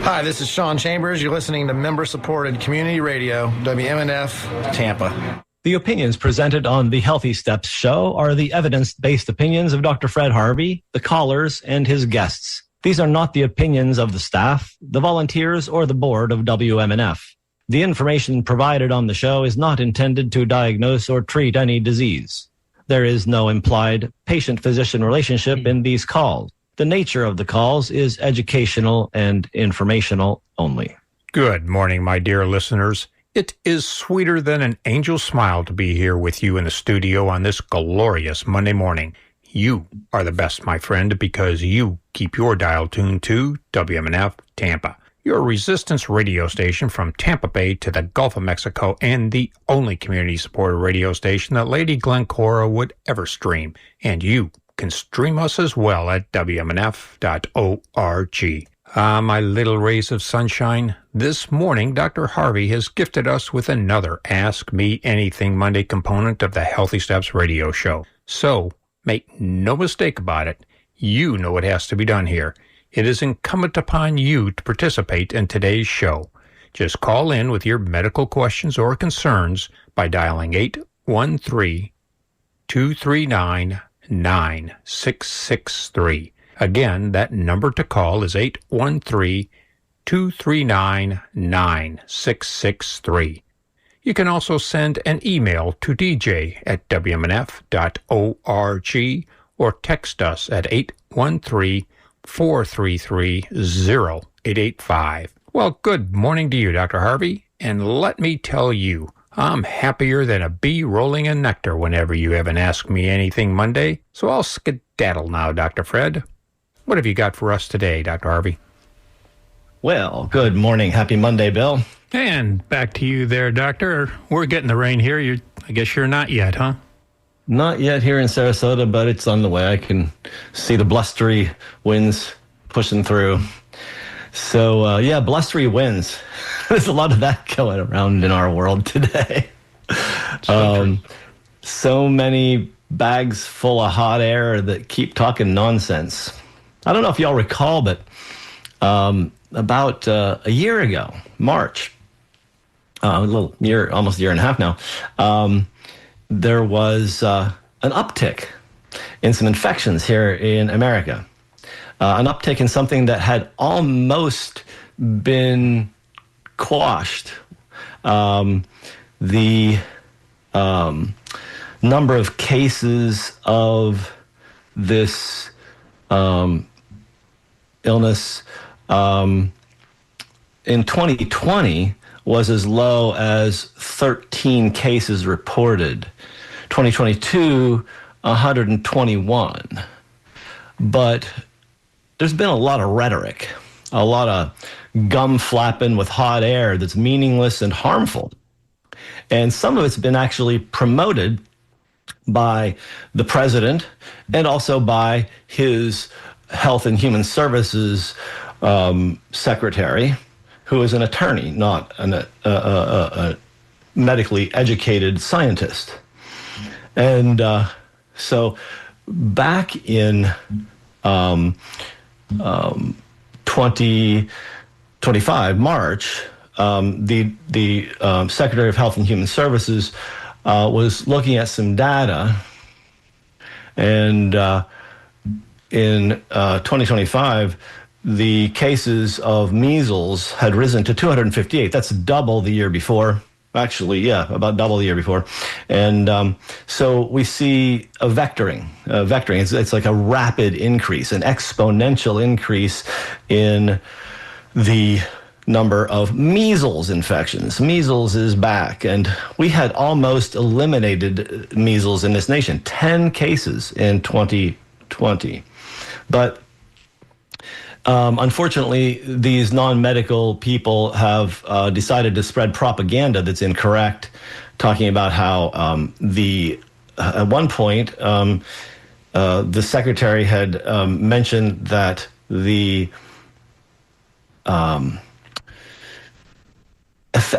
Hi, this is Sean Chambers. You're listening to member-supported community radio, WMNF, Tampa. The opinions presented on the Healthy Steps show are the evidence-based opinions of Dr. Fred Harvey, the callers, and his guests. These are not the opinions of the staff, the volunteers, or the board of WMNF. The information provided on the show is not intended to diagnose or treat any disease. There is no implied patient-physician relationship in these calls. The nature of the calls is educational and informational only. Good morning, my dear listeners. It is sweeter than an angel's smile to be here with you in the studio on this glorious Monday morning. You are the best, my friend, because you keep your dial tuned to WMNF Tampa, your resistance radio station from Tampa Bay to the Gulf of Mexico, and the only community-supported radio station that Lady Glencora would ever stream. And you can stream us as well at WMNF.org. My little rays of sunshine. This morning, Dr. Harvey has gifted us with another Ask Me Anything Monday component of the Healthy Steps radio show. So, make no mistake about it, you know what has to be done here. It is incumbent upon you to participate in today's show. Just call in with your medical questions or concerns by dialing 813-239-9663. Again, that number to call is 813-239-9663. You can also send an email to dj@wmnf.org or text us at 813-433-0885. Well, good morning to you, Dr. Harvey, and let me tell you, I'm happier than a bee rolling in nectar whenever you have an Ask Me Anything Monday, so I'll skedaddle now, Dr. Fred. What have you got for us today, Dr. Harvey? Well, good morning. Happy Monday, Bill. And back to you there, Doctor. We're getting the rain here. I guess you're not yet, huh? Not yet here in Sarasota, but it's on the way. I can see the blustery winds pushing through. So, blustery winds. There's a lot of that going around in our world today. So many bags full of hot air that keep talking nonsense. I don't know if y'all recall, but about a year ago, March, almost a year and a half now, there was an uptick in some infections here in America. An uptick in something that had almost been quashed. The number of cases of this illness in 2020 was as low as 13 cases reported. 2022, 121. But there's been a lot of rhetoric, a lot of gum flapping with hot air that's meaningless and harmful. And some of it's been actually promoted by the president and also by his Health and Human Services secretary, who is an attorney, not a medically educated scientist. And so back in 2025, March, the Secretary of Health and Human Services was looking at some data, and in 2025, the cases of measles had risen to 258. That's double the year before. Actually, about double the year before. And so we see a vectoring. It's like a rapid increase, an exponential increase in the number of measles infections. Measles is back, and we had almost eliminated measles in this nation, 10 cases in 2020. But unfortunately, these non-medical people have decided to spread propaganda that's incorrect, talking about how at one point, the secretary had mentioned that the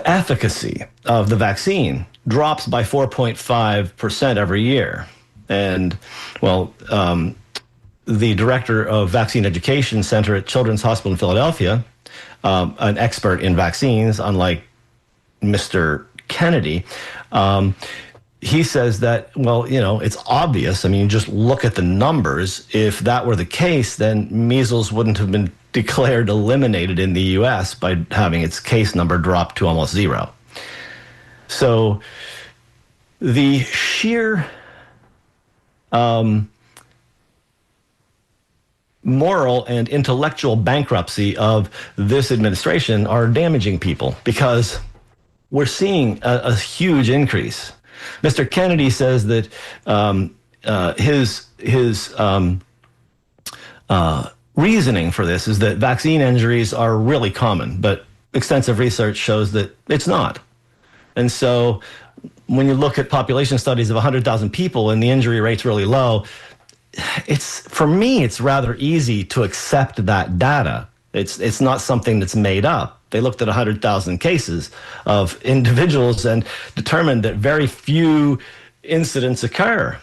efficacy of the vaccine drops by 4.5% every year. And, well, the director of Vaccine Education Center at Children's Hospital in Philadelphia, an expert in vaccines, unlike Mr. Kennedy, he says that, well, it's obvious. I mean, you just look at the numbers. If that were the case, then measles wouldn't have been declared eliminated in the U.S. by having its case number drop to almost zero. So the sheer moral and intellectual bankruptcy of this administration are damaging people, because we're seeing a huge increase. Mr. Kennedy says that his reasoning for this is that vaccine injuries are really common, but extensive research shows that it's not. And so when you look at population studies of 100,000 people and the injury rate's really low, for me, it's rather easy to accept that data. It's not something that's made up. They looked at 100,000 cases of individuals and determined that very few incidents occur.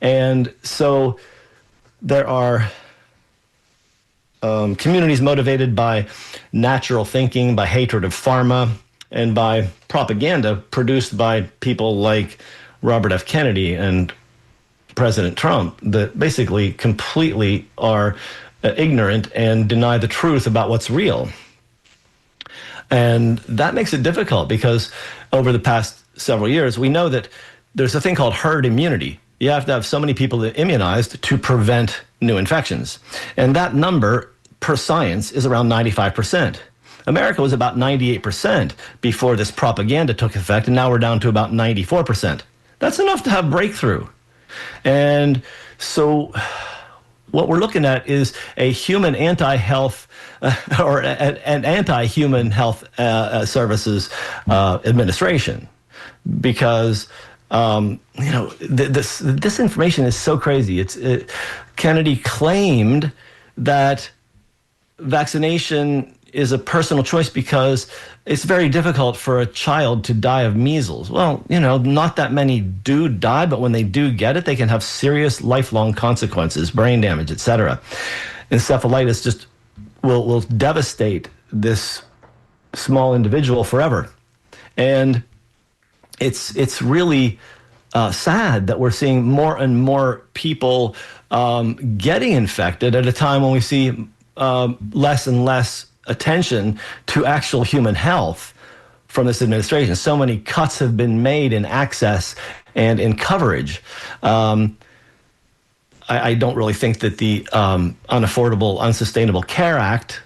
And so there are communities motivated by natural thinking, by hatred of pharma, and by propaganda produced by people like Robert F. Kennedy and President Trump that basically completely are ignorant and deny the truth about what's real. And that makes it difficult, because over the past several years, we know that there's a thing called herd immunity. You have to have so many people immunized to prevent new infections. And that number, per science, is around 95%. America was about 98% before this propaganda took effect, and now we're down to about 94%. That's enough to have breakthrough. And so what we're looking at is a human anti-health or an anti-human health services administration, because this information is so crazy. Kennedy claimed that vaccination is a personal choice because it's very difficult for a child to die of measles. Well, not that many do die, but when they do get it, they can have serious lifelong consequences, brain damage, etc. Encephalitis just will devastate this small individual forever. And it's really sad that we're seeing more and more people getting infected at a time when we see less and less attention to actual human health from this administration. So many cuts have been made in access and in coverage. I don't really think that the Unaffordable, Unsustainable Care Act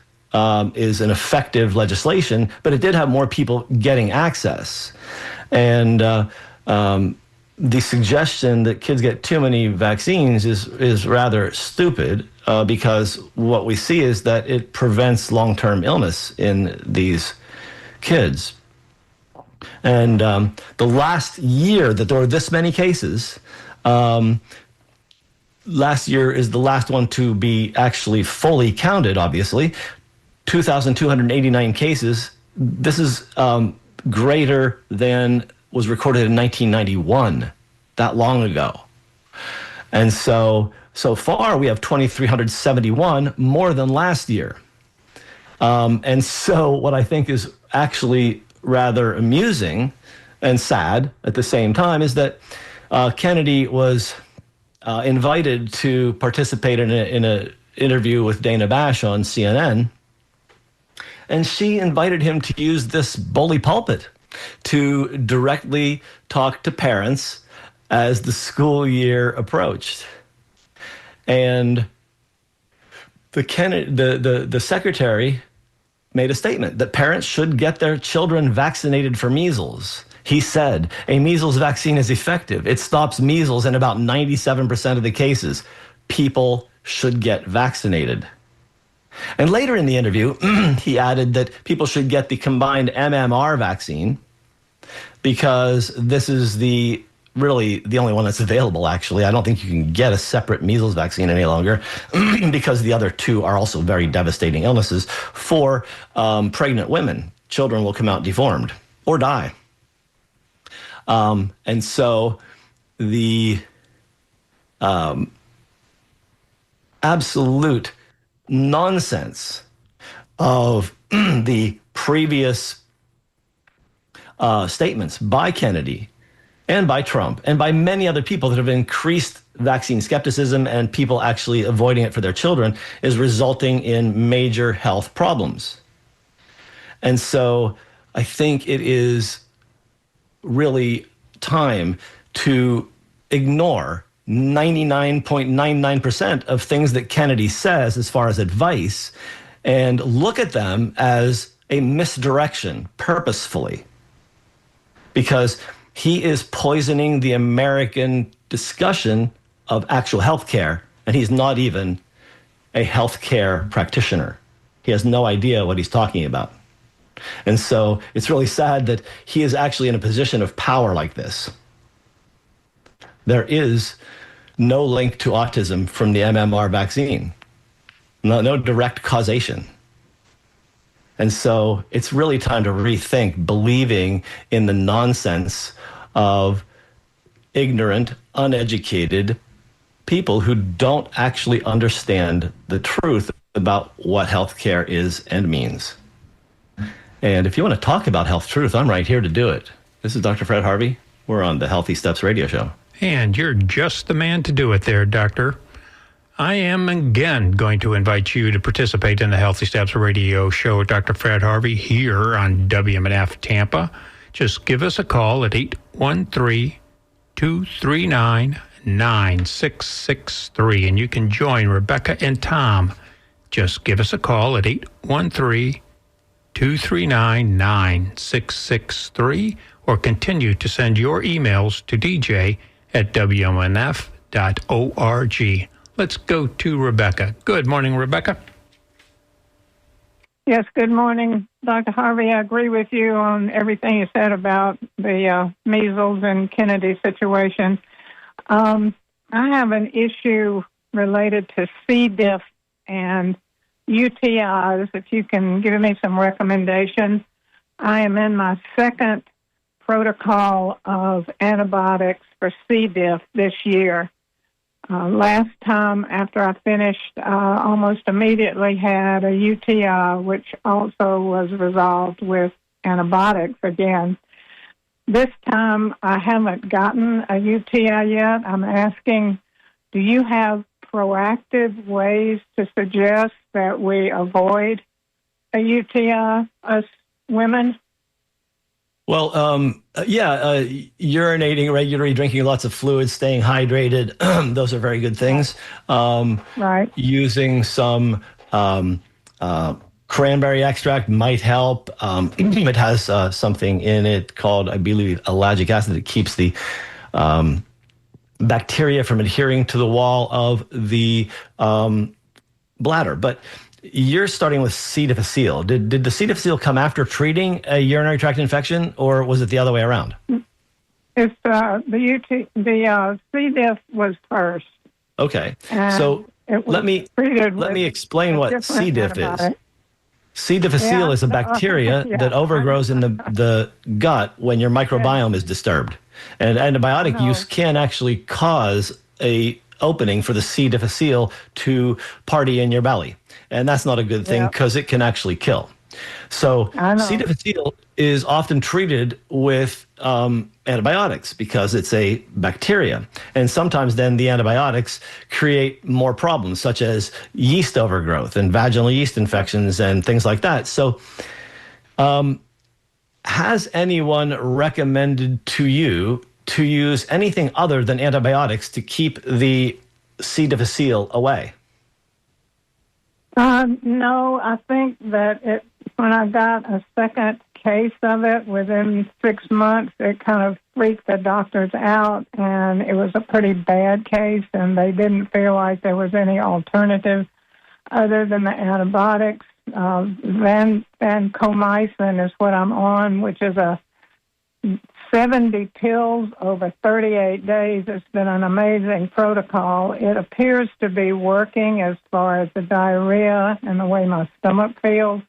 is an effective legislation, but it did have more people getting access. And the suggestion that kids get too many vaccines is rather stupid, because what we see is that it prevents long-term illness in these kids. And the last year that there were this many cases, last year is the last one to be actually fully counted, obviously. 2,289 cases. This is greater than was recorded in 1991, that long ago. And so far we have 2,371, more than last year. And so what I think is actually rather amusing and sad at the same time is that Kennedy was invited to participate in an interview with Dana Bash on CNN, and she invited him to use this bully pulpit to directly talk to parents as the school year approached. And the secretary made a statement that parents should get their children vaccinated for measles. He said, a measles vaccine is effective. It stops measles in about 97% of the cases. People should get vaccinated. And later in the interview, he added that people should get the combined MMR vaccine because this is really the only one that's available, actually. I don't think you can get a separate measles vaccine any longer because the other two are also very devastating illnesses for pregnant women. Children will come out deformed or die. And so the absolute nonsense of the previous statements by Kennedy and by Trump and by many other people that have increased vaccine skepticism and people actually avoiding it for their children is resulting in major health problems. And so I think it is really time to ignore 99.99% of things that Kennedy says as far as advice and look at them as a misdirection purposefully, because he is poisoning the American discussion of actual healthcare, and he's not even a healthcare practitioner. He has no idea what he's talking about. And so it's really sad that he is actually in a position of power like this. There is no link to autism from the MMR vaccine, no direct causation. And so it's really time to rethink believing in the nonsense of ignorant, uneducated people who don't actually understand the truth about what healthcare is and means. And if you want to talk about health truth, I'm right here to do it. This is Dr. Fred Harvey. We're on the Healthy Steps radio show. And you're just the man to do it there, Doctor. I am again going to invite you to participate in the Healthy Steps radio show with Dr. Fred Harvey here on WMNF Tampa. Just give us a call at 813-239-9663, and you can join Rebecca and Tom. Just give us a call at 813-239-9663, or continue to send your emails to dj@wmnf.org. Let's go to Rebecca. Good morning, Rebecca. Yes, good morning, Dr. Harvey. I agree with you on everything you said about the measles and Kennedy situation. I have an issue related to C. diff and UTIs, if you can give me some recommendations. I am in my second protocol of antibiotics for C. diff this year. Last time after I finished, almost immediately had a UTI, which also was resolved with antibiotics again. This time I haven't gotten a UTI yet. I'm asking, do you have proactive ways to suggest that we avoid a UTI, us women? Well, urinating regularly, drinking lots of fluids, staying hydrated, those are very good things. Right. Using some cranberry extract might help. It has something in it called, I believe, ellagic acid that keeps the bacteria from adhering to the wall of the bladder. But you're starting with C. difficile. Did the C. difficile come after treating a urinary tract infection, or was it the other way around? It's the C. diff was first. Okay, so let me explain what C. diff is. C. difficile is a bacteria that overgrows in the gut when your microbiome is disturbed, and antibiotic use can actually cause a opening for the C. difficile to party in your belly. And that's not a good thing because it can actually kill. So C. difficile is often treated with antibiotics because it's a bacteria. And sometimes then the antibiotics create more problems, such as yeast overgrowth and vaginal yeast infections and things like that. So has anyone recommended to you to use anything other than antibiotics to keep the C. difficile away? No, I think that when I got a second case of it within 6 months, it kind of freaked the doctors out, and it was a pretty bad case, and they didn't feel like there was any alternative other than the antibiotics. Vancomycin is what I'm on, which is a 70 pills over 38 days. It's been an amazing protocol. It appears to be working as far as the diarrhea and the way my stomach feels.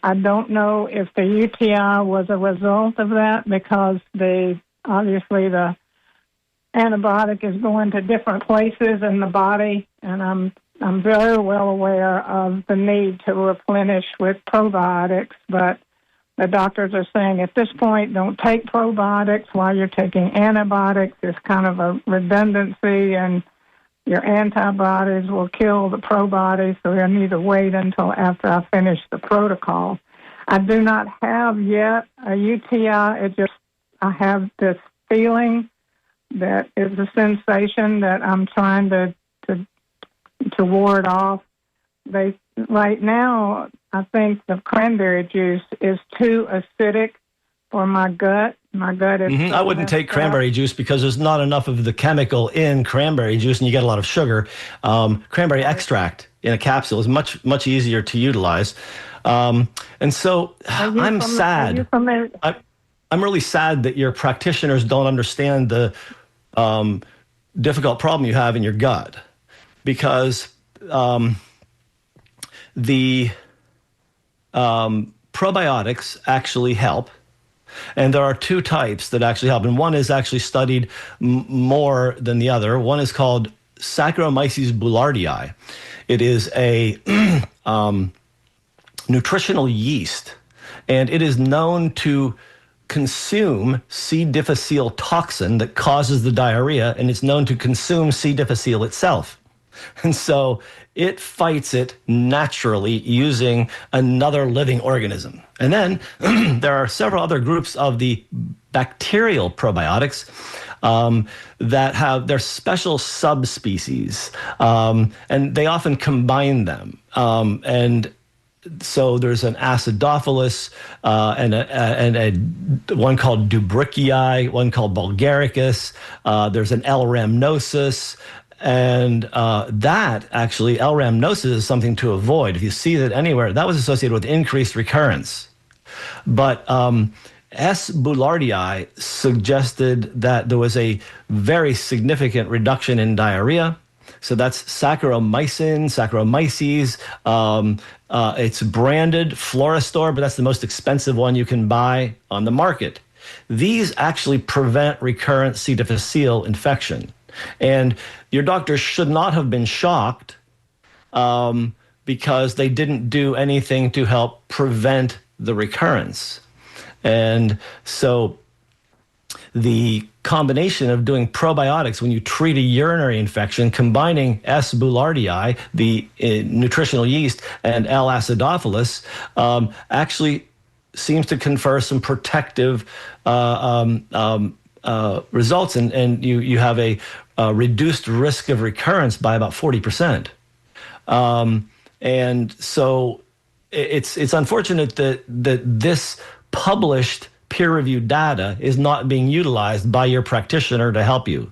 I don't know if the UTI was a result of that because obviously the antibiotic is going to different places in the body, and I'm I'm very well aware of the need to replenish with probiotics, but the doctors are saying at this point, don't take probiotics while you're taking antibiotics. There's kind of a redundancy, and your antibodies will kill the probiotics, so you'll need to wait until after I finish the protocol. I do not have yet a UTI. I have this feeling that is a sensation that I'm trying to ward off. Right now, I think the cranberry juice is too acidic for my gut. My gut is. I wouldn't take cranberry juice because there's not enough of the chemical in cranberry juice, and you get a lot of sugar. Cranberry extract in a capsule is much easier to utilize. And so I'm sad. I'm really sad that your practitioners don't understand the difficult problem you have in your gut, because the probiotics actually help. And there are two types that actually help. And one is actually studied more than the other. One is called Saccharomyces boulardii. It is a nutritional yeast, and it is known to consume C. difficile toxin that causes the diarrhea, and it's known to consume C. difficile itself. And so it fights it naturally using another living organism. And then there are several other groups of the bacterial probiotics that have their special subspecies, and they often combine them. And so there's an acidophilus and one called Dubrickii, one called Bulgaricus. There's an L. rhamnosus. And that actually, L. rhamnosus is something to avoid. If you see that anywhere, that was associated with increased recurrence. But S. boulardii suggested that there was a very significant reduction in diarrhea. So that's Saccharomyces. It's branded Floristore, but that's the most expensive one you can buy on the market. These actually prevent recurrent C. difficile infection. And your doctor should not have been shocked because they didn't do anything to help prevent the recurrence. And so the combination of doing probiotics when you treat a urinary infection, combining S. boulardii, the nutritional yeast, and L. acidophilus, actually seems to confer some protective results, and you have a reduced risk of recurrence by about 40%. And so it's unfortunate that this published peer-reviewed data is not being utilized by your practitioner to help you.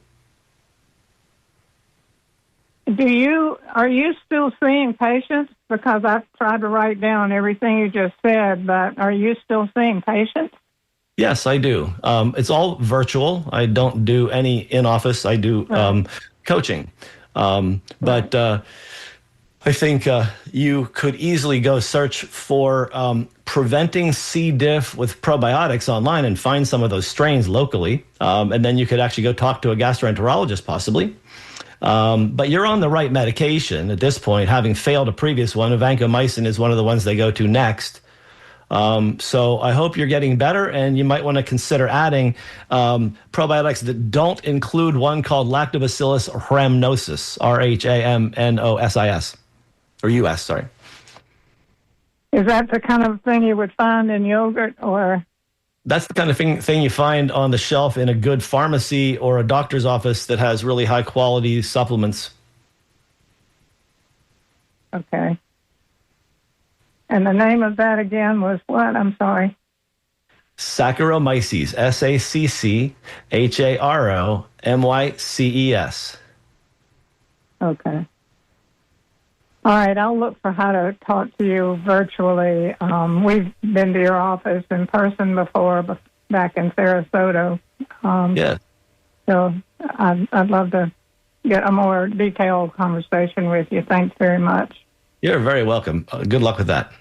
Are you still seeing patients? Because I've tried to write down everything you just said, but are you still seeing patients? Yes, I do. It's all virtual. I don't do any in-office. I do coaching. But I think you could easily go search for preventing C. diff with probiotics online and find some of those strains locally. And then you could actually go talk to a gastroenterologist possibly. But you're on the right medication at this point, having failed a previous one. Vancomycin is one of the ones they go to next. So I hope you're getting better, and you might want to consider adding probiotics that don't include one called Lactobacillus rhamnosus, rhamnosis, or US, sorry. Is that the kind of thing you would find in yogurt, or? That's the kind of thing you find on the shelf in a good pharmacy or a doctor's office that has really high quality supplements. Okay. And the name of that again was what? I'm sorry. Saccharomyces, Saccharomyces. Okay. All right, I'll look for how to talk to you virtually. We've been to your office in person before, back in Sarasota. Yeah. So I'd love to get a more detailed conversation with you. Thanks very much. You're very welcome. Good luck with that.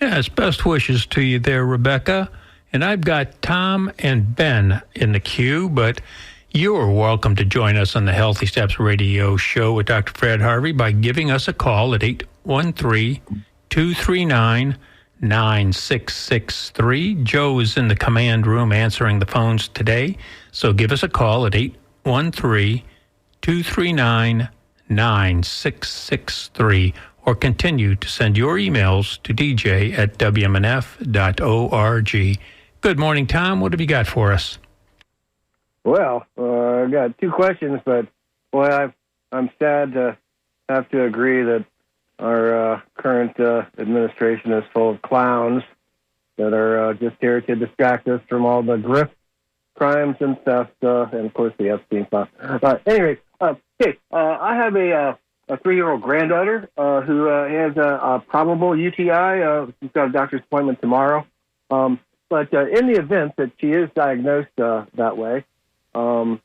Yes, best wishes to you there, Rebecca. And I've got Tom and Ben in the queue, but You're welcome to join us on the Healthy Steps Radio Show with Dr. Fred Harvey by giving us a call at 813-239-9663. Joe is in the command room answering the phones today, so give us a call at 813-239-9663 or continue to send your emails to dj@wmnf.org. Good morning, Tom. What have you got for us? Well, I got two questions, but boy, I'm sad to have to agree that our current administration is full of clowns that are just here to distract us from all the grift crimes and stuff, and of course the Epstein file. Anyway, I have a 3-year-old granddaughter who has a probable UTI. She's got a doctor's appointment tomorrow. But in the event that she is diagnosed that way, do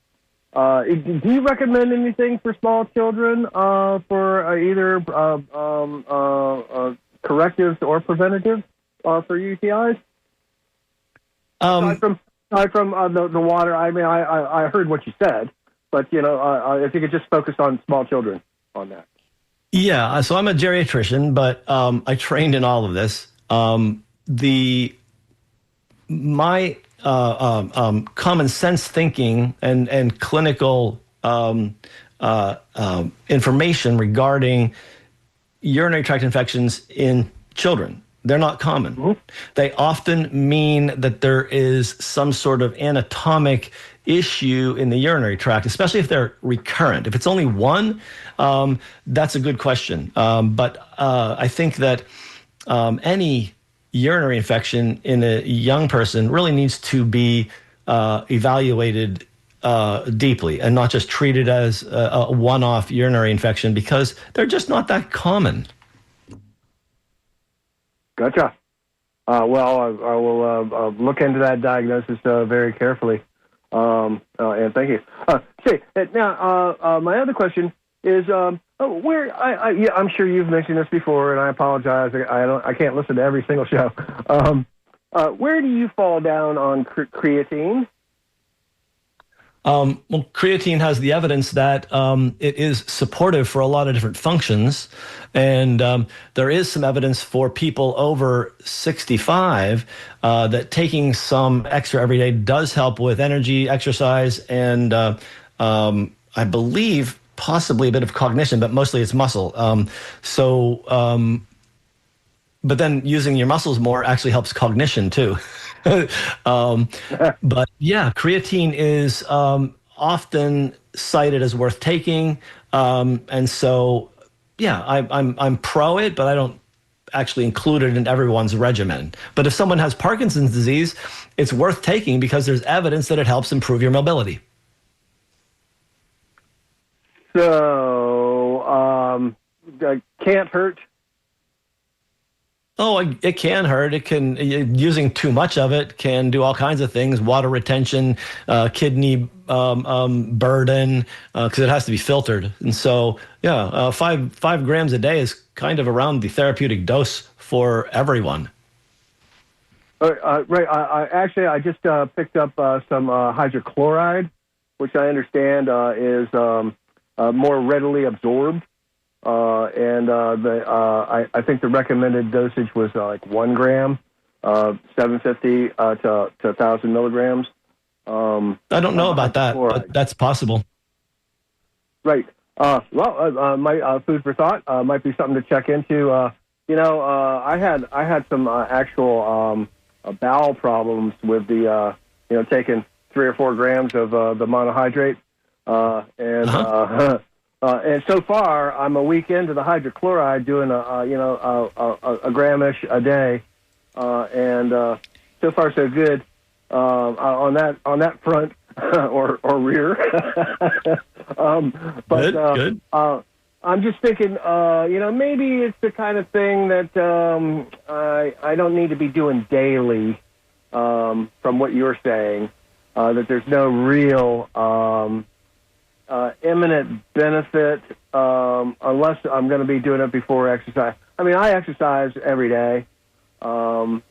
you recommend anything for small children for either correctives or preventatives for UTIs? Aside from the water, I mean, I heard what you said, but if you could just focus on small children on that. Yeah, so I'm a geriatrician, but I trained in all of this. My common sense thinking and clinical information regarding urinary tract infections in children, they're not common. Mm-hmm. They often mean that there is some sort of anatomic issue in the urinary tract, especially if they're recurrent. If it's only one, that's a good question. But I think that any urinary infection in a young person really needs to be evaluated deeply and not just treated as a one-off urinary infection because they're just not that common. Gotcha. Well, I will look into that diagnosis very carefully. And thank you. Now, my other question is where I'm sure you've mentioned this before, and I apologize. I can't listen to every single show. Where do you fall down on creatine? Well, creatine has the evidence that it is supportive for a lot of different functions. And there is some evidence for people over 65 that taking some extra every day does help with energy, exercise, and I believe possibly a bit of cognition, but mostly it's muscle. But then using your muscles more actually helps cognition too. But yeah, creatine is often cited as worth taking, and so yeah, I'm pro it, but I don't actually include it in everyone's regimen. But if someone has Parkinson's disease, it's worth taking because there's evidence that it helps improve your mobility. So can't hurt. Oh, it can hurt. It can, using too much of it can do all kinds of things, water retention, kidney burden, because it has to be filtered. And so, yeah, 5 grams a day is kind of around the therapeutic dose for everyone. Right. I just picked up some hydrochloride, which I understand is more readily absorbed. I think the recommended dosage was like 1 gram, 750 to 1,000 milligrams. I don't know about that, but that's possible. Right. My food for thought might be something to check into. I had some actual bowel problems with the taking 3 or 4 grams of the monohydrate, and so far, I'm a week into the hydrochloride, doing a gramish a day, and so far so good on that front or rear. Good. I'm just thinking, maybe it's the kind of thing that I don't need to be doing daily. From what you're saying, that there's no real imminent benefit unless I'm going to be doing it before exercise. I mean, I exercise every day. I'm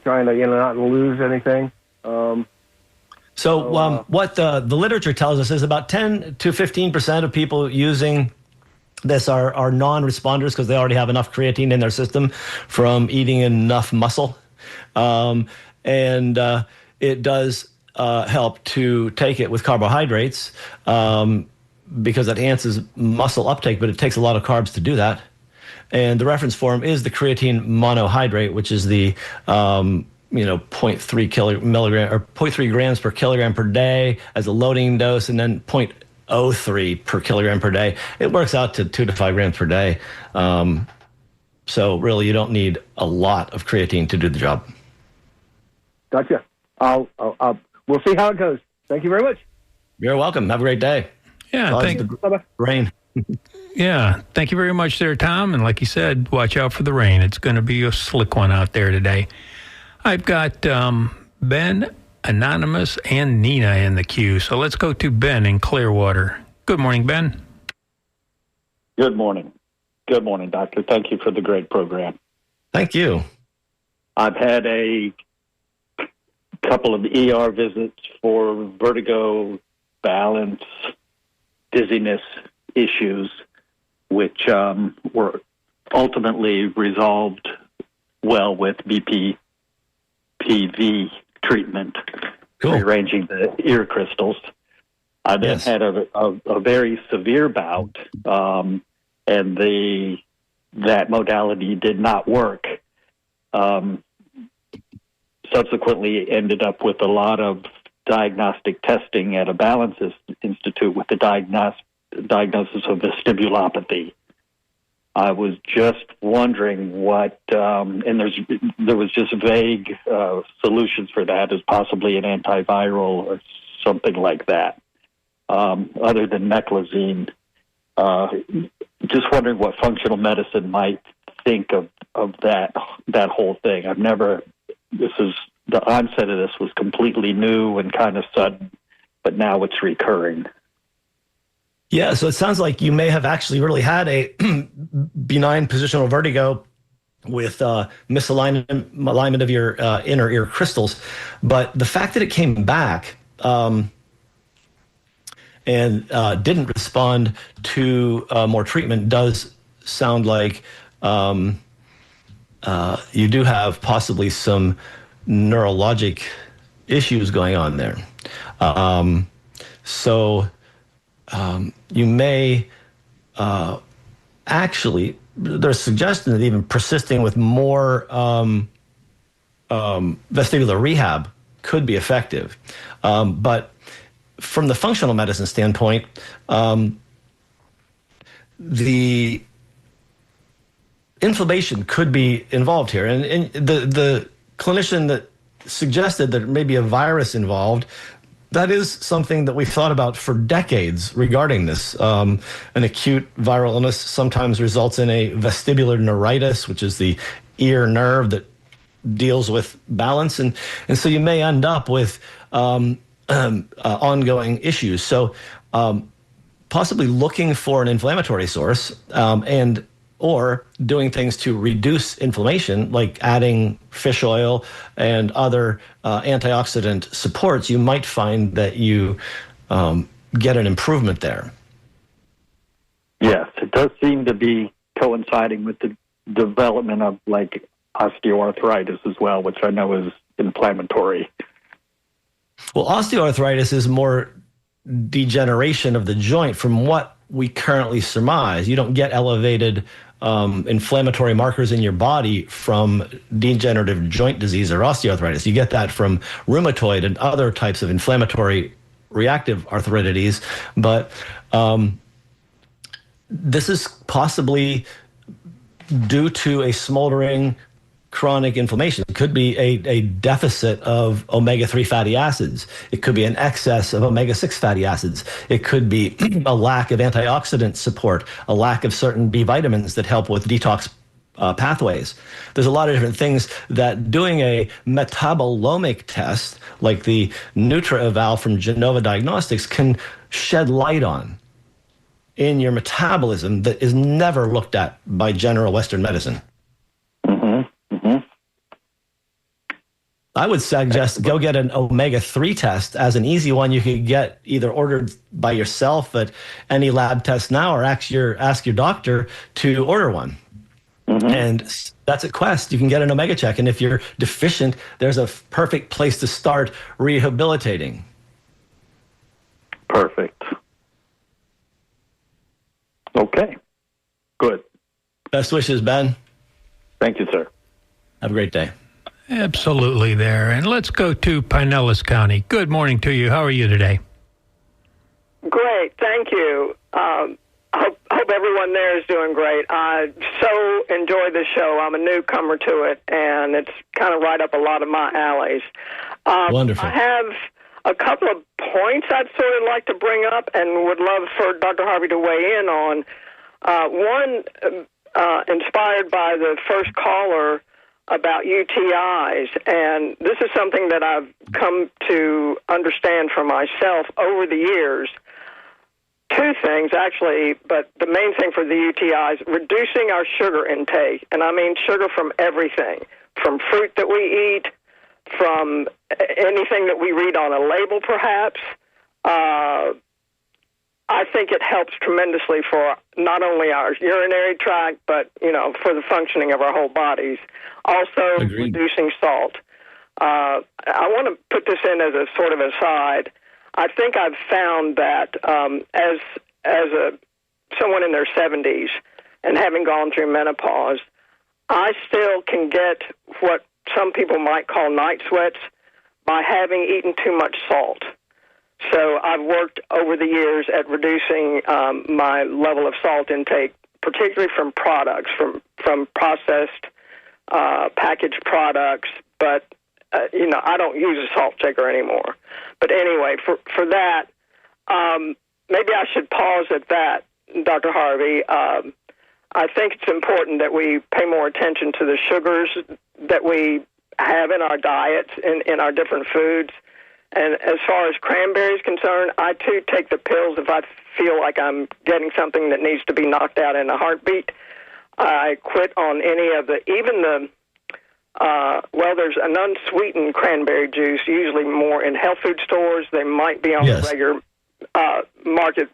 trying to, not lose anything. So what the literature tells us is about 10 to 15% of people using this are non-responders because they already have enough creatine in their system from eating enough muscle. And it does help to take it with carbohydrates because it enhances muscle uptake, but it takes a lot of carbs to do that. And the reference form is the creatine monohydrate, which is the 0.3 milligram or 0.3 grams per kilogram per day as a loading dose, and then 0.03 per kilogram per day. It works out to 2 to 5 grams per day. So really, you don't need a lot of creatine to do the job. Gotcha. We'll see how it goes. Thank you very much. You're welcome. Have a great day. Yeah, thank you. Bye-bye. Rain. Yeah, thank you very much there, Tom. And like you said, watch out for the rain. It's going to be a slick one out there today. I've got Ben, Anonymous, and Nina in the queue. So let's go to Ben in Clearwater. Good morning, Ben. Good morning. Good morning, Doctor. Thank you for the great program. Thank you. I've had a couple of ER visits for vertigo, balance, dizziness issues, which were ultimately resolved well with BPPV treatment, Cool. rearranging the ear crystals. I then Yes. had a very severe bout, and that modality did not work. Subsequently ended up with a lot of diagnostic testing at a balance institute with the diagnosis of vestibulopathy. I was just wondering what, and there was just vague solutions for that as possibly an antiviral or something like that, other than meclizine. Just wondering what functional medicine might think of that whole thing. The onset of this was completely new and kind of sudden, but now it's recurring. Yeah, so it sounds like you may have actually really had a benign positional vertigo with misalignment of your inner ear crystals. But the fact that it came back and didn't respond to more treatment does sound like you do have possibly some neurologic issues going on there. You may actually, there's suggestion that even persisting with more vestibular rehab could be effective. But from the functional medicine standpoint, the inflammation could be involved here. And the clinician that suggested that may be a virus involved, that is something that we've thought about for decades regarding this. An acute viral illness sometimes results in a vestibular neuritis, which is the ear nerve that deals with balance. And so you may end up with ongoing issues. So possibly looking for an inflammatory source or doing things to reduce inflammation, like adding fish oil and other antioxidant supports, you might find that you get an improvement there. Yes, it does seem to be coinciding with the development of like osteoarthritis as well, which I know is inflammatory. Well, osteoarthritis is more degeneration of the joint from what we currently surmise. You don't get elevated inflammatory markers in your body from degenerative joint disease or osteoarthritis. You get that from rheumatoid and other types of inflammatory reactive arthritides. But this is possibly due to a smoldering chronic inflammation. It could be a deficit of omega-3 fatty acids. It could be an excess of omega-6 fatty acids. It could be a lack of antioxidant support, a lack of certain B vitamins that help with detox pathways. There's a lot of different things that doing a metabolomic test, like the NutraEval from Genova Diagnostics, can shed light on in your metabolism that is never looked at by general Western medicine. I would suggest go get an omega-3 test as an easy one. You could get either ordered by yourself at any lab test now, or ask your doctor to order one. And that's at Quest. You can get an omega check, and if you're deficient, there's a perfect place to start rehabilitating. Perfect. Okay. Good. Best wishes, Ben. Thank you, sir. Have a great day. Absolutely there. And let's go to Pinellas County. Good morning to you. How are you today? Great, thank you. Hope everyone there is doing great. I so enjoy the show. I'm a newcomer to it, and it's kind of right up a lot of my alleys. Wonderful. I have a couple of points I'd sort of like to bring up and would love for Dr. Harvey to weigh in on. One, inspired by the first caller about UTIs, and this is something that I've come to understand for myself over the years. Two things, actually, but the main thing for the UTIs, reducing our sugar intake, and I mean sugar from everything, from fruit that we eat, from anything that we read on a label, perhaps. I think it helps tremendously for not only our urinary tract, but, for the functioning of our whole bodies. Also, Agreed. Reducing salt. I want to put this in as a sort of aside. I think I've found that as someone in their 70s and having gone through menopause, I still can get what some people might call night sweats by having eaten too much salt. So I've worked over the years at reducing my level of salt intake, particularly from products, from processed packaged products. But, I don't use a salt shaker anymore. But anyway, for that, maybe I should pause at that, Dr. Harvey. I think it's important that we pay more attention to the sugars that we have in our diets, in our different foods. And as far as cranberry is concerned, I, too, take the pills if I feel like I'm getting something that needs to be knocked out in a heartbeat. I quit on any of there's an unsweetened cranberry juice, usually more in health food stores. They might be on the regular market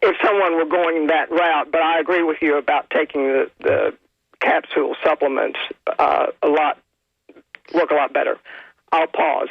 if someone were going that route. But I agree with you about taking the capsule supplements work a lot better. I'll pause.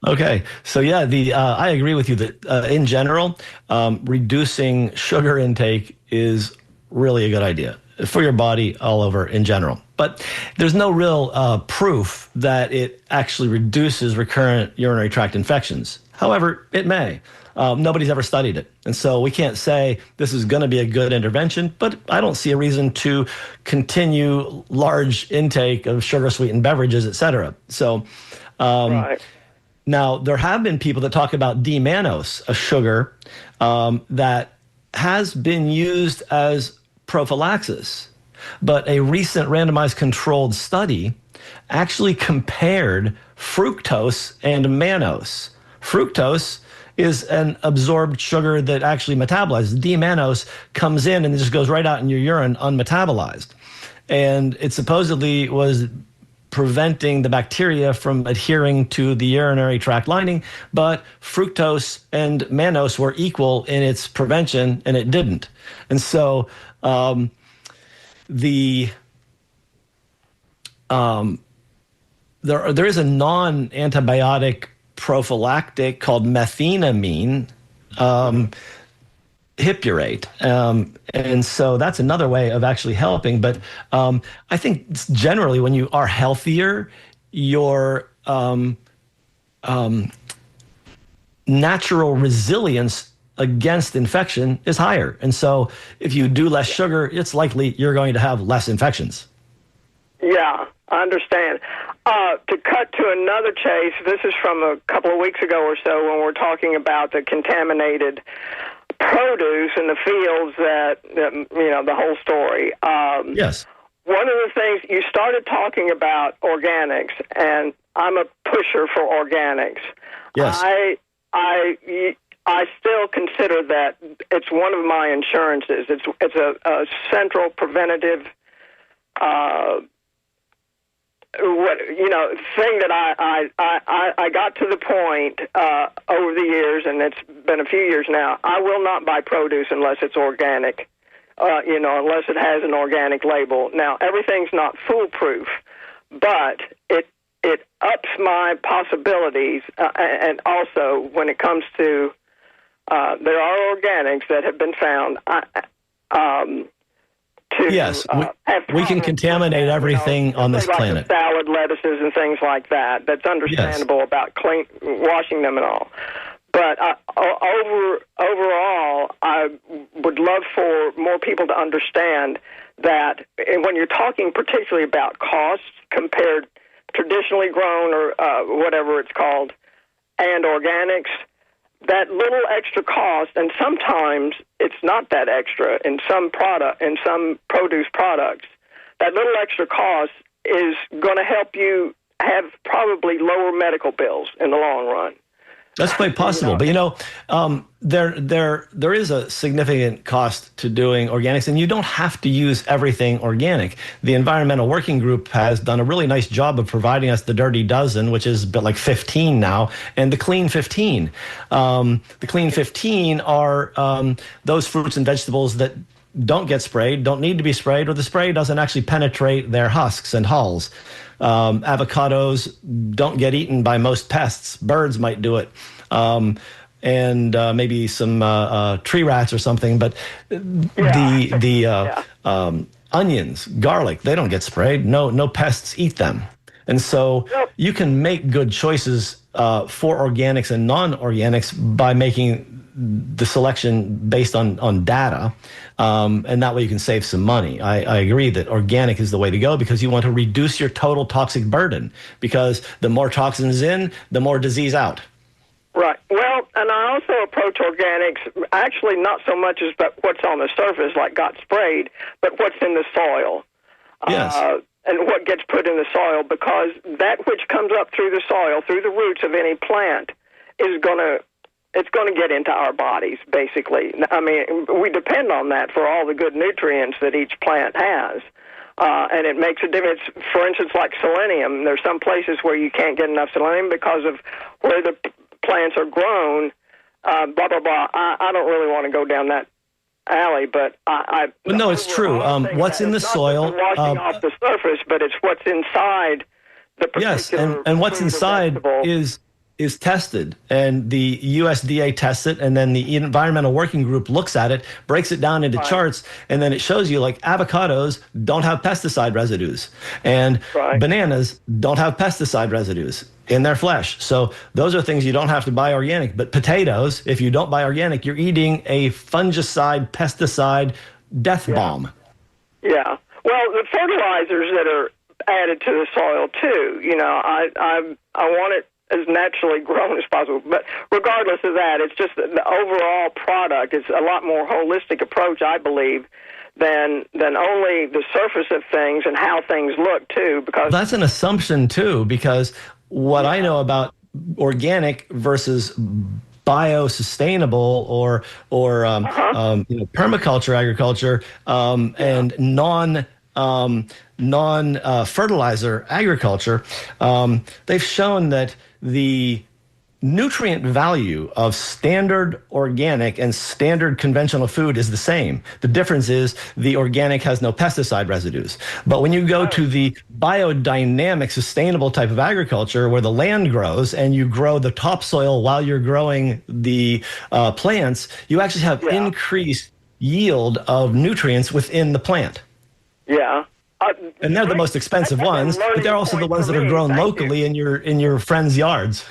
Okay. So, I agree with you that in general, reducing sugar intake is really a good idea for your body all over in general. But there's no real proof that it actually reduces recurrent urinary tract infections. However, it may. Nobody's ever studied it. And so we can't say this is going to be a good intervention, but I don't see a reason to continue large intake of sugar-sweetened beverages, et cetera. So Right. Now, there have been people that talk about D-mannose, a sugar that has been used as prophylaxis. But a recent randomized controlled study actually compared fructose and mannose. Fructose is an absorbed sugar that actually metabolizes. D-mannose comes in and it just goes right out in your urine unmetabolized. And it supposedly was preventing the bacteria from adhering to the urinary tract lining, but fructose and mannose were equal in its prevention, and it didn't. And so there is a non-antibiotic prophylactic called methenamine hippurate. And so that's another way of actually helping. But I think generally when you are healthier, your natural resilience against infection is higher. And so if you do less sugar, it's likely you're going to have less infections. Yeah, I understand. To cut to another chase, this is from a couple of weeks ago or so when we're talking about the contaminated produce in the fields that the whole story. Yes. One of the things you started talking about organics, and I'm a pusher for organics. Yes. I still consider that it's one of my insurances. It's a central preventative thing that I got to the point over the years, and it's been a few years now. I will not buy produce unless it's organic. Unless it has an organic label. Now, everything's not foolproof, but it ups my possibilities. And also, when it comes to, there are organics that have been found yes, we can contaminate everything on this planet. Like salad lettuces and things like that. That's understandable about washing them and all. But overall, I would love for more people to understand that when you're talking particularly about costs compared traditionally grown or whatever it's called and organics, that little extra cost, and sometimes it's not that extra in some produce products, that little extra cost is going to help you have probably lower medical bills in the long run. That's quite possible. But, there is a significant cost to doing organics, and you don't have to use everything organic. The Environmental Working Group has done a really nice job of providing us the Dirty Dozen, which is like 15 now, and the Clean 15. The Clean 15 are those fruits and vegetables that don't get sprayed, don't need to be sprayed, or the spray doesn't actually penetrate their husks and hulls. Avocados don't get eaten by most pests. Birds might do it. And maybe some tree rats or something. But onions, garlic, they don't get sprayed. No pests eat them. And so you can make good choices for organics and non-organics by making the selection based on data, and that way you can save some money. I agree that organic is the way to go because you want to reduce your total toxic burden, because the more toxins in, the more disease out. Right. Well, and I also approach organics actually not so much as what's on the surface, like got sprayed, but what's in the soil. Yes. And what gets put in the soil, because that which comes up through the soil, through the roots of any plant, is going to get into our bodies, basically. I mean, we depend on that for all the good nutrients that each plant has. And it makes a difference. For instance, like selenium, there's some places where you can't get enough selenium because of where the plants are grown, blah, blah, blah. I don't really want to go down that alley, but no, it's true. What's in the soil? Washing off the surface, but it's what's inside the particular. Yes, and what's inside is tested, and the USDA tests it, and then the Environmental Working Group looks at it, breaks it down into charts, and then it shows you like avocados don't have pesticide residues, and bananas don't have pesticide residues in their flesh. So those are things you don't have to buy organic. But potatoes, if you don't buy organic, you're eating a fungicide, pesticide death bomb. Yeah. Well, the fertilizers that are added to the soil too, I want it as naturally grown as possible. But regardless of that, it's just the overall product. It's a lot more holistic approach, I believe, than only the surface of things and how things look too. Because that's an assumption too, because what I know about organic versus biosustainable or permaculture agriculture and non-fertilizer agriculture, they've shown that the nutrient value of standard organic and standard conventional food is the same. The difference is the organic has no pesticide residues. But when you go to the biodynamic, sustainable type of agriculture where the land grows and you grow the topsoil while you're growing the plants, you actually have increased yield of nutrients within the plant. Yeah. And they're the most expensive ones, but they're also the ones that are grown locally in your friends' yards.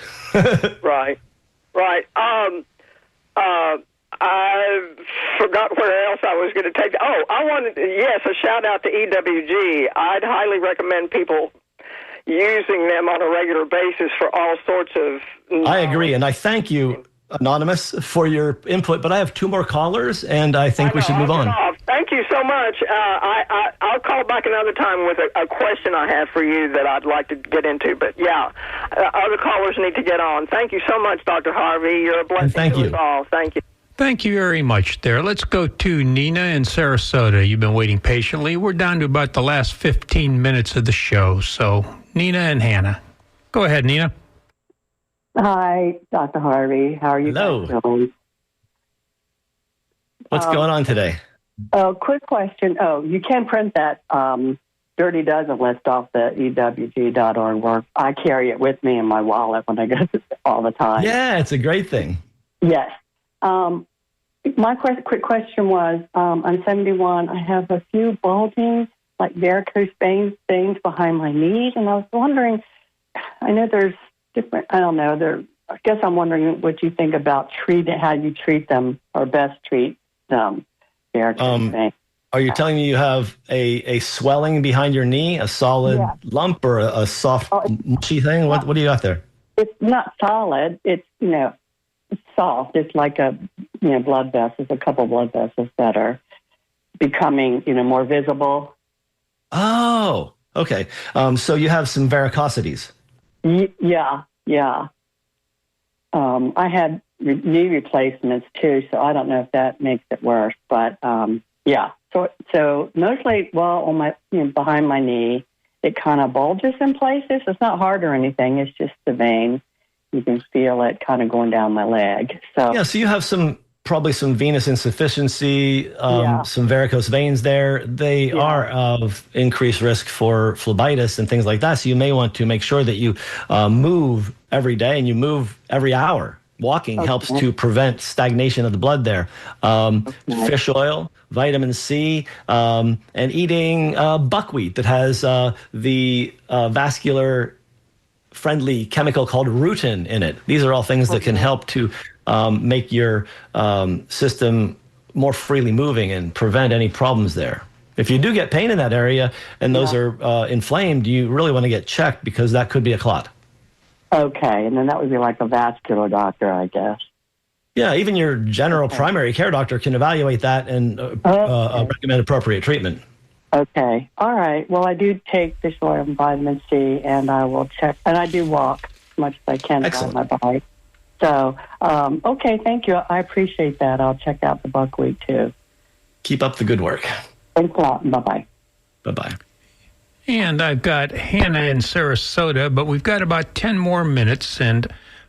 Right. I forgot where else I was going to take. Oh, I wanted, a shout out to EWG. I'd highly recommend people using them on a regular basis for all sorts of. I agree, and I thank you, Anonymous, for your input. But I have two more callers, and I think we should move on. Thank you so much. I'll call back another time with a question I have for you that I'd like to get into. But other callers need to get on. Thank you so much, Dr. Harvey. You're a blessing to us all. Thank you. Thank you very much there. Let's go to Nina in Sarasota. You've been waiting patiently. We're down to about the last 15 minutes of the show. So, Nina and Hannah. Go ahead, Nina. Hi, Dr. Harvey. How are you Hello. guys doing? What's going on today? Quick question. Oh, you can print that Dirty Dozen list off the EWG.org work. I carry it with me in my wallet when I go all the time. Yeah, it's a great thing. Yes. My quick question was, I'm 71. I have a few bulging, like varicose veins behind my knees, and I was wondering, I know there's different, I don't know, I guess I'm wondering what you think about how you treat them, or best treat them, varicose veins. Are you telling me you have a swelling behind your knee, a solid lump, or a soft, mushy thing? What do you got there? It's not solid. It's, it's soft. It's like blood vessels, a couple blood vessels that are becoming, more visible. Oh, okay. So you have some varicosities. Yeah. I had knee replacements too, so I don't know if that makes it worse, but yeah. So mostly, on my behind my knee, it kind of bulges in places. It's not hard or anything. It's just the vein. You can feel it kind of going down my leg. So you have probably some venous insufficiency, some varicose veins there. They are of increased risk for phlebitis and things like that. So you may want to make sure that you move every day and you move every hour. Walking helps to prevent stagnation of the blood there. Fish oil, vitamin C, and eating buckwheat that has the vascular friendly chemical called rutin in it. These are all things that can help to make your system more freely moving and prevent any problems there. If you do get pain in that area and those are inflamed, you really want to get checked because that could be a clot. Okay, and then that would be like a vascular doctor, I guess. Yeah, even your general primary care doctor can evaluate that and recommend appropriate treatment. Okay, all right. Well, I do take fish oil and vitamin C, and I will check. And I do walk as much as I can on my bike. So, okay, thank you. I appreciate that. I'll check out the buckwheat, too. Keep up the good work. Thanks a lot. Bye-bye. Bye-bye. And I've got Hannah in Sarasota, but we've got about 10 more minutes, and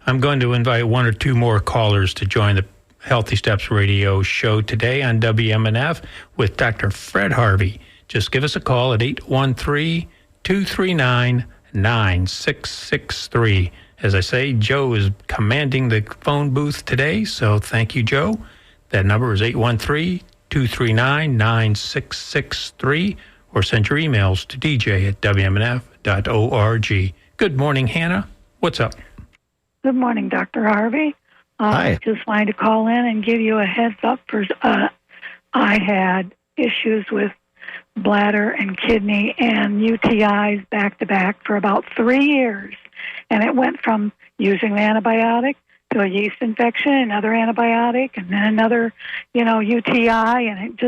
I'm going to invite one or two more callers to join the Healthy Steps Radio show today on WMNF with Dr. Fred Harvey. Just give us a call at 813-239-9663. As I say, Joe is commanding the phone booth today, so thank you, Joe. That number is 813-239-9663. Or send your emails to dj@wmnf.org. Good morning, Hannah. What's up? Good morning, Dr. Harvey. Hi. Just wanted to call in and give you a heads up. I had issues with bladder and kidney and UTIs back-to-back for about 3 years. And it went from using the antibiotic to a yeast infection, another antibiotic, and then another, UTI, and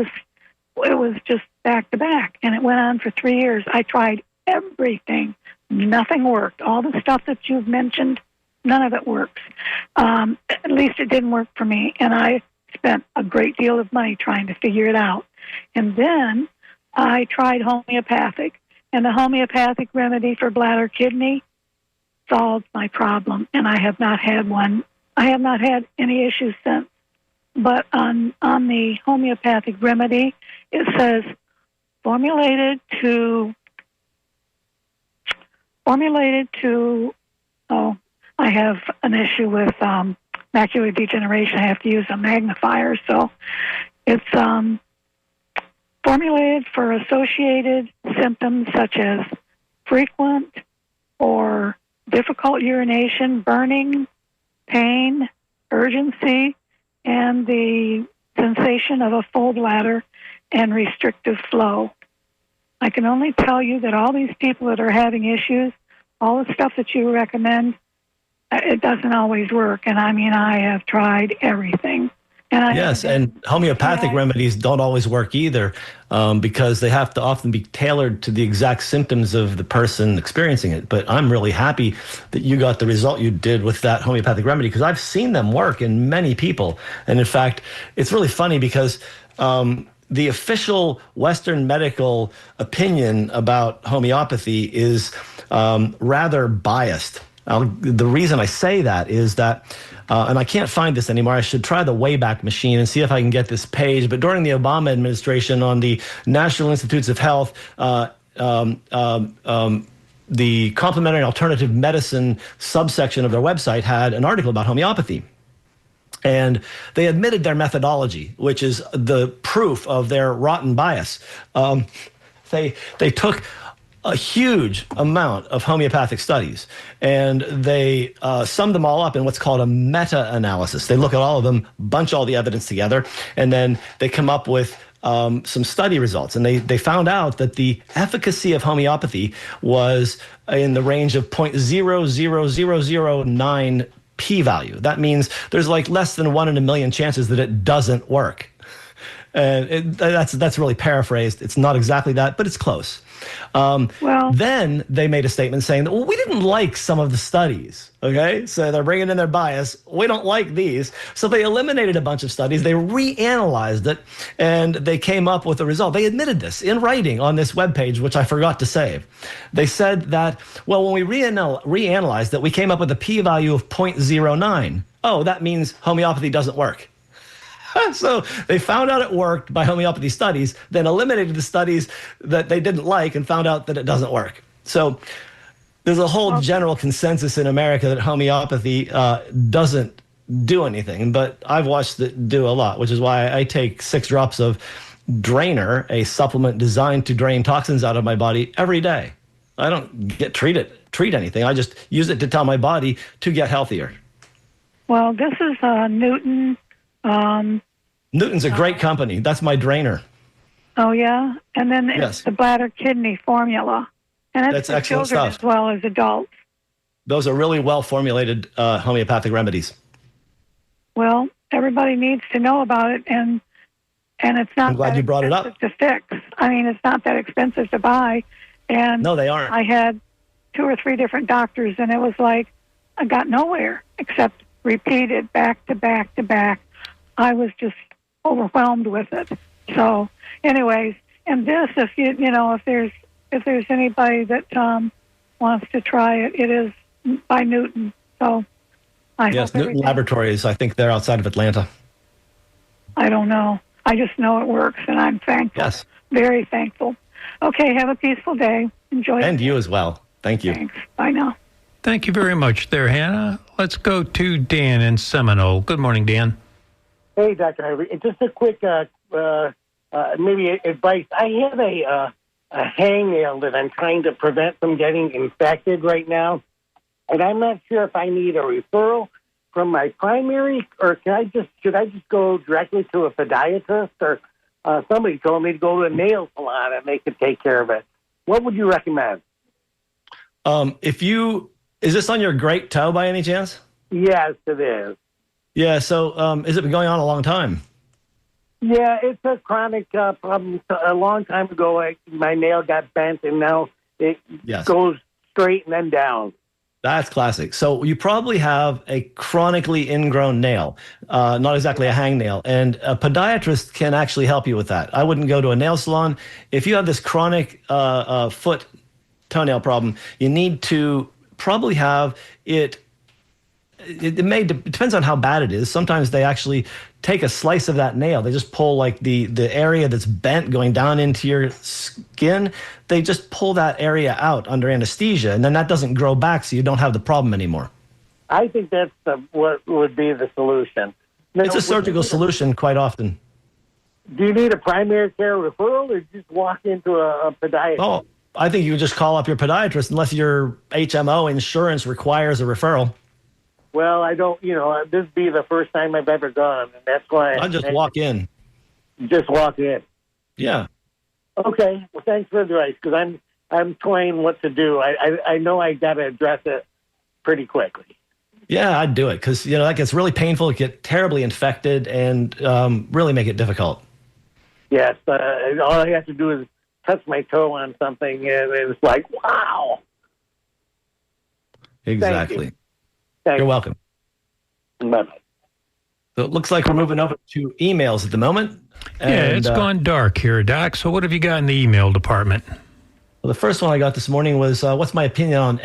it was just back to back, and it went on for 3 years. I tried everything. Nothing worked. All the stuff that you've mentioned, none of it works. At least it didn't work for me, and I spent a great deal of money trying to figure it out. And then I tried homeopathic, and the homeopathic remedy for bladder kidney solved my problem, and I have not had any issues since. But on the homeopathic remedy, it says formulated to I have an issue with macular degeneration. I have to use a magnifier, so it's formulated for associated symptoms such as frequent or difficult urination, burning, pain, urgency, and the sensation of a full bladder and restrictive flow. I can only tell you that all these people that are having issues, all the stuff that you recommend, it doesn't always work. And I have tried everything. And homeopathic remedies don't always work either because they have to often be tailored to the exact symptoms of the person experiencing it. But I'm really happy that you got the result you did with that homeopathic remedy because I've seen them work in many people. And in fact, it's really funny because the official Western medical opinion about homeopathy is rather biased. The reason I say that is that, and I can't find this anymore, I should try the Wayback Machine and see if I can get this page, but during the Obama administration on the National Institutes of Health, the complementary and alternative medicine subsection of their website had an article about homeopathy. And they admitted their methodology, which is the proof of their rotten bias. They took a huge amount of homeopathic studies, and they summed them all up in what's called a meta-analysis. They look at all of them, bunch all the evidence together, and then they come up with some study results. And they found out that the efficacy of homeopathy was in the range of 0.00009 p-value. That means there's like less than 1 in a million chances that it doesn't work. And that's really paraphrased. It's not exactly that, but it's close. Then they made a statement saying that, well, we didn't like some of the studies, okay? So they're bringing in their bias. We don't like these. So they eliminated a bunch of studies. They reanalyzed it, and they came up with a result. They admitted this in writing on this webpage, which I forgot to save. They said that, well, when we reanalyzed that, we came up with a p-value of 0.09. Oh, that means homeopathy doesn't work. So they found out it worked by homeopathy studies, then eliminated the studies that they didn't like and found out that it doesn't work. So there's a whole general consensus in America that homeopathy doesn't do anything, but I've watched it do a lot, which is why I take 6 drops of Drainer, a supplement designed to drain toxins out of my body every day. I don't treat anything. I just use it to tell my body to get healthier. Well, this is Newton. Newton's a great company. That's my Drainer. Oh, yeah? And then Yes. it's the bladder kidney formula. And That's for excellent children stuff. as well as adults. Those are really well-formulated homeopathic remedies. Well, everybody needs to know about it, and it's not I'm glad that you brought it up. expensive to fix. I mean, it's not that expensive to buy. And No, they aren't. I had 2 or 3 different doctors, and it was like I got nowhere except repeated back to back to back. I was just overwhelmed with it. So, anyways, and this, if there's anybody that wants to try it, it is by Newton. So, Yes, Newton Laboratories. I think they're outside of Atlanta. I don't know. I just know it works, and I'm thankful. Yes. Very thankful. Okay, have a peaceful day. Enjoy it. And you as well. Thank you. Thanks. Bye now. Thank you very much there, Hannah. Let's go to Dan in Seminole. Good morning, Dan. Hey, Dr. Harvey. Just a quick, maybe advice. I have a hangnail that I'm trying to prevent from getting infected right now, and I'm not sure if I need a referral from my primary, or should I just go directly to a podiatrist, or somebody told me to go to a nail salon and they could take care of it. What would you recommend? Is this on your great toe by any chance? Yes, it is. Yeah, so has it been going on a long time? Yeah, it's a chronic problem. A long time ago, my nail got bent, and now it goes straight and then down. That's classic. So you probably have a chronically ingrown nail, not exactly a hangnail, and a podiatrist can actually help you with that. I wouldn't go to a nail salon. If you have this chronic foot toenail problem, you need to probably have it. It depends on how bad it is. Sometimes they actually take a slice of that nail. They just pull like the area that's bent going down into your skin. They just pull that area out under anesthesia, and then that doesn't grow back, so you don't have the problem anymore. I think that's what would be the solution. Now, it's a surgical solution quite often. Do you need a primary care referral, or just walk into a podiatrist? Oh, I think you just call up your podiatrist unless your HMO insurance requires a referral. Well, I don't, this would be the first time I've ever gone, and that's why... I'll just walk in. Just walk in? Yeah. Okay. Well, thanks for the advice, because I'm toying what to do. I know I got to address it pretty quickly. Yeah, I'd do it, because, that gets really painful. It gets terribly infected and really make it difficult. Yes. All I have to do is touch my toe on something, and it's like, wow. Exactly. Thank you. You're welcome. Bye-bye. So it looks like we're moving over to emails at the moment. Yeah, it's gone dark here, Doc. So what have you got in the email department? Well, the first one I got this morning was, what's my opinion on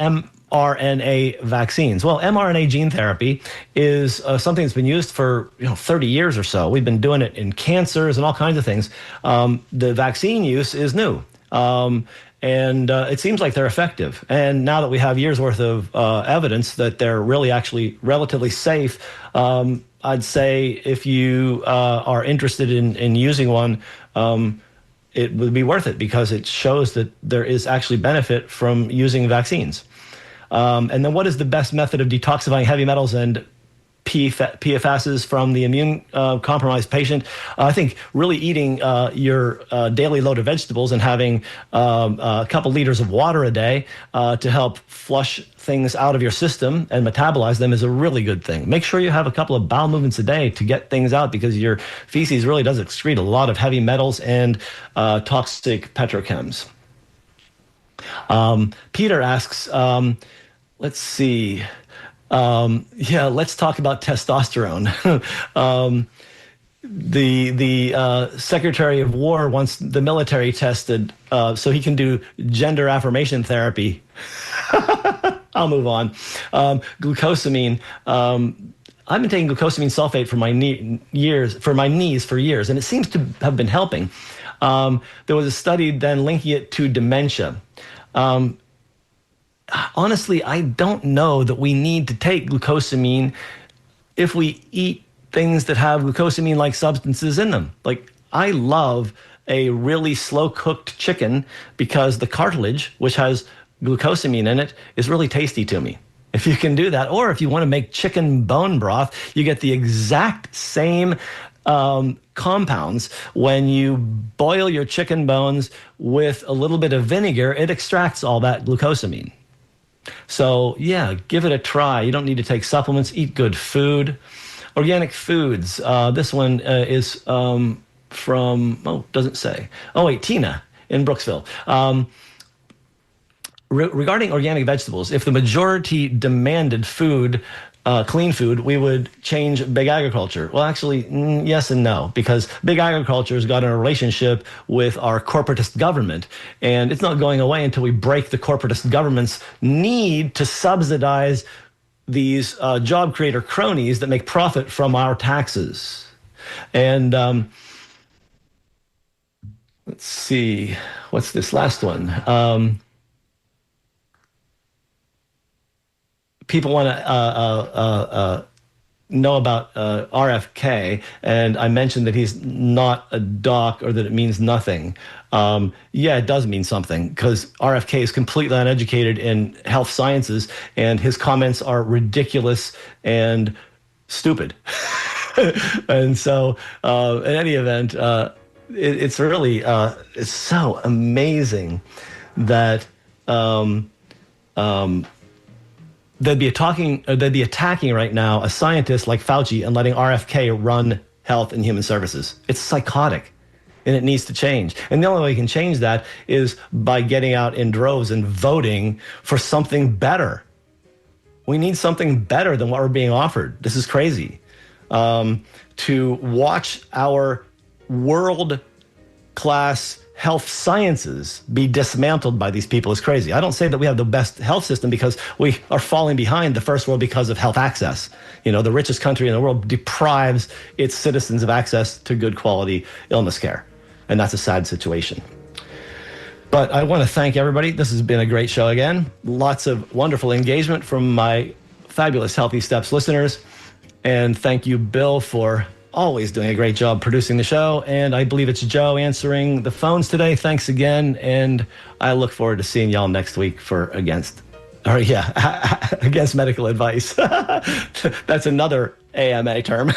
mRNA vaccines? Well, mRNA gene therapy is something that's been used for 30 years or so. We've been doing it in cancers and all kinds of things. The vaccine use is new. And it seems like they're effective. And now that we have years worth of evidence that they're really actually relatively safe, I'd say if you are interested in using one, it would be worth it because it shows that there is actually benefit from using vaccines. And then what is the best method of detoxifying heavy metals and PFASs from the immune compromised patient? I think really eating your daily load of vegetables and having a couple liters of water a day to help flush things out of your system and metabolize them is a really good thing. Make sure you have a couple of bowel movements a day to get things out because your feces really does excrete a lot of heavy metals and toxic petrochems. Peter asks, let's see. Let's talk about testosterone. The Secretary of War wants the military tested so he can do gender affirmation therapy. I'll move on. Glucosamine. I've been taking glucosamine sulfate for my knees for years, and it seems to have been helping. There was a study then linking it to dementia. Honestly, I don't know that we need to take glucosamine if we eat things that have glucosamine-like substances in them. Like, I love a really slow-cooked chicken because the cartilage, which has glucosamine in it, is really tasty to me. If you can do that, or if you want to make chicken bone broth, you get the exact same compounds. When you boil your chicken bones with a little bit of vinegar, it extracts all that glucosamine. So, yeah, give it a try. You don't need to take supplements. Eat good food. Organic foods. This one is from, doesn't say. Oh, wait, Tina in Brooksville. Regarding organic vegetables, if the majority demanded food, clean food, we would change big agriculture. Well, actually, yes and no, because big agriculture has got in a relationship with our corporatist government, and it's not going away until we break the corporatist government's need to subsidize these job creator cronies that make profit from our taxes. And let's see, what's this last one? People want to know about RFK, and I mentioned that he's not a doc or that it means nothing. Yeah, it does mean something because RFK is completely uneducated in health sciences, and his comments are ridiculous and stupid. And so, in any event, it's really it's so amazing that they'd be attacking right now a scientist like Fauci and letting RFK run Health and Human Services. It's psychotic, and it needs to change. And the only way we can change that is by getting out in droves and voting for something better. We need something better than what we're being offered. This is crazy. To watch our world-class health sciences be dismantled by these people is crazy. I don't say that we have the best health system because we are falling behind the first world because of health access. You know, the richest country in the world deprives its citizens of access to good quality illness care. And that's a sad situation. But I want to thank everybody. This has been a great show again. Lots of wonderful engagement from my fabulous Healthy Steps listeners. And thank you, Bill, for always doing a great job producing the show. And I believe it's Joe answering the phones today. Thanks again. And I look forward to seeing y'all next week for against medical advice. That's another AMA term.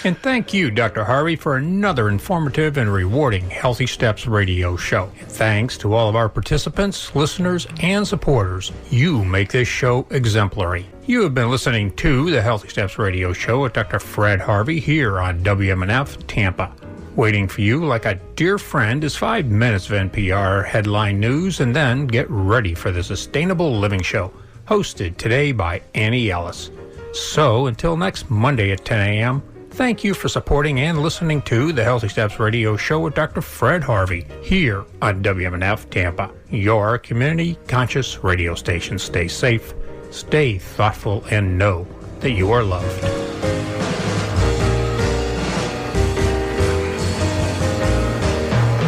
And thank you, Dr. Harvey, for another informative and rewarding Healthy Steps radio show. And thanks to all of our participants, listeners, and supporters. You make this show exemplary. You have been listening to the Healthy Steps radio show with Dr. Fred Harvey here on WMNF Tampa. Waiting for you like a dear friend is 5 minutes of NPR headline news, and then get ready for the Sustainable Living Show, hosted today by Annie Ellis. So until next Monday at 10 a.m., thank you for supporting and listening to the Healthy Steps Radio Show with Dr. Fred Harvey here on WMNF Tampa, your community conscious radio station. Stay safe, stay thoughtful, and know that you are loved.